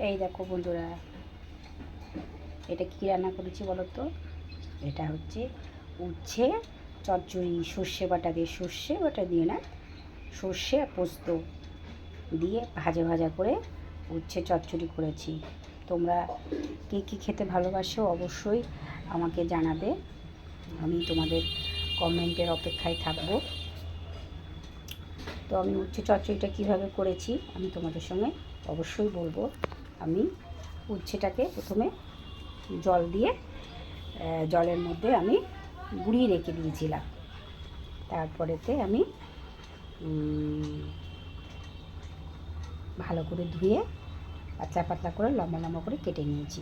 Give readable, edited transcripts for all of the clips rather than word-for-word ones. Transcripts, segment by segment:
এই দেখো বন্ধুরা, এটা কি রান্না করেছি বলো তো? এটা হচ্ছে উচ্ছে চচ্চড়ি, সর্ষে বাটা দিয়ে না, সর্ষে আর পোস্ত দিয়ে ভাজা ভাজা করে উচ্ছে চচ্চড়ি করেছি। তোমরা কে কী খেতে ভালোবাসো অবশ্যই আমাকে জানাবে। আমি তোমাদের কমেন্টের অপেক্ষায় থাকবো। তো আমি উচ্ছে চচ্চড়িটা কীভাবে করেছি আমি তোমাদের সঙ্গে অবশ্যই বলবো। আমি উচ্ছেটাকে প্রথমে জল দিয়ে জলের মধ্যে আমি গুঁড়িয়ে রেখে দিয়েছিলাম। তারপরেতে আমি ভালো করে ধুয়ে পাতলা পাতলা করে লম্বা লম্বা করে কেটে নিয়েছি।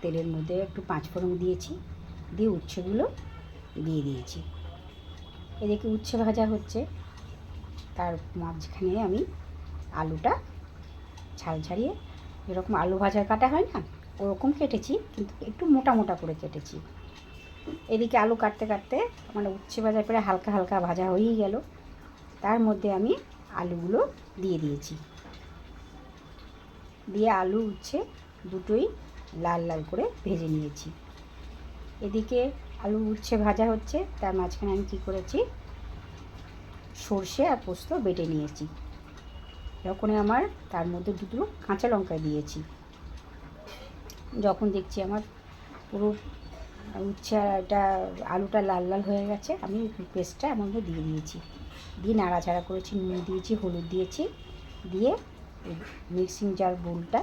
তেলের মধ্যে একটু পাঁচফোড়ন দিয়েছি, দিয়ে উচ্ছেগুলো দিয়ে দিয়েছি। এদিকে উচ্ছে ভাজা হচ্ছে, তার মাঝখানে আমি আলুটা ছাল ছাড়িয়ে যেরকম আলু ভাজা কাটা হয় না, ওরকম কেটেছি, কিন্তু একটু মোটা মোটা করে কেটেছি। এদিকে আলু কাটতে কাটতে মানে উচ্ছে ভাজা করে হালকা হালকা ভাজা হয়েই গেল। তার মধ্যে আমি আলুগুলো দিয়ে দিয়েছি, দিয়ে আলু উচ্ছে দুটোই লাল লাল করে ভেজে নিয়েছি। এদিকে আলু উচ্ছে ভাজা হচ্ছে, তার মাঝখানে আমি কী করেছি, সর্ষে আর পোস্ত বেটে নিয়েছি। যখন আমার তার মধ্যে দুটো কাঁচা লঙ্কা দিয়েছি। যখন দেখছি আমার পুরো উচ্ছেটা আলুটা লাল লাল হয়ে গেছে, আমি পেস্টটা এর মধ্যে দিয়ে দিয়েছি, দিয়ে নাড়াচাড়া করেছি, নুন দিয়েছি, হলুদ দিয়েছি, দিয়ে মিক্সিং জার বোলটা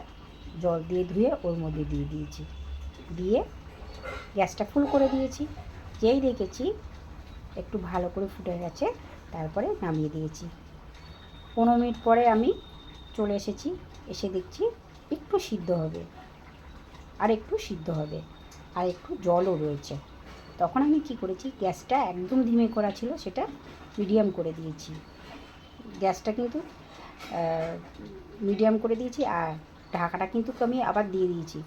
জল দিয়ে ধুয়ে ওর মধ্যে দিয়ে দিয়েছি, দিয়ে গ্যাসটা ফুল করে দিয়েছি। যেই দেখেছি একটু ভালো করে ফুটে গেছে, তারপরে নামিয়ে দিয়েছি। 15 মিনিট পরে আমি চলে এসেছি, এসে দেখছি একটু সিদ্ধ হবে, আর একটু সিদ্ধ হবে, আর একটু জলও রয়েছে। তখন আমি কি করেছি, গ্যাসটা একদম ধিমে করা ছিল, সেটা মিডিয়াম করে দিয়েছি। গ্যাসটা কিন্তু মিডিয়াম করে দিয়েছি, আর ঢাকাটা কিন্তু আমি আবার দিয়ে দিয়েছি।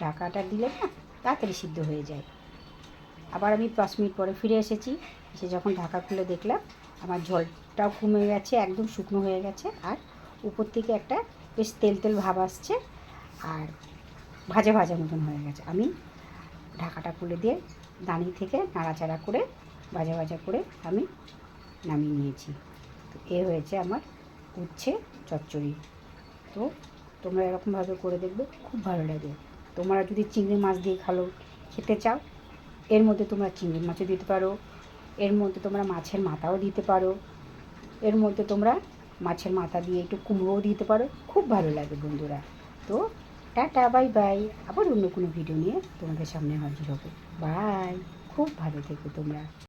ঢাকাটা দিলে না তাড়াতাড়ি সিদ্ধ হয়ে যায়। আবার আমি 5 মিনিট পরে ফিরে এসেছি, এসে যখন ঢাকা খুলে দেখলাম আমার ঝোলটাও কমে গেছে, একদম শুকনো হয়ে গেছে, আর উপর থেকে একটা বেশ তেল তেল ভাব আসছে, আর ভাজা ভাজা মতন হয়ে গেছে। আমি ঢাকাটা খুলে দিয়ে দাঁড়িয়ে থেকে নাড়াচাড়া করে ভাজা ভাজা করে আমি নামিয়ে নিয়েছি। তো এ হয়েছে আমার উচ্ছে চচ্চড়ি। তো তোমরা এরকমভাবে করে দেখবে, খুব ভালো লাগে। তোমরা যদি চিংড়ি মাছ দিয়ে খেতে চাও, এর মধ্যে তোমরা চিংড়ি মাছও দিতে পারো, এর মধ্যে তোমরা মাছের মাথাও দিতে পারো, এর মধ্যে তোমরা মাছের মাথা দিয়ে একটু কুমড়োও দিতে পারো, খুব ভালো লাগে বন্ধুরা। তো টাটা, বাই বাই। আবার অন্য কোনো ভিডিও নিয়ে তোমাদের সামনে হাজির হবে। বাই, খুব ভালো থেকো তোমরা।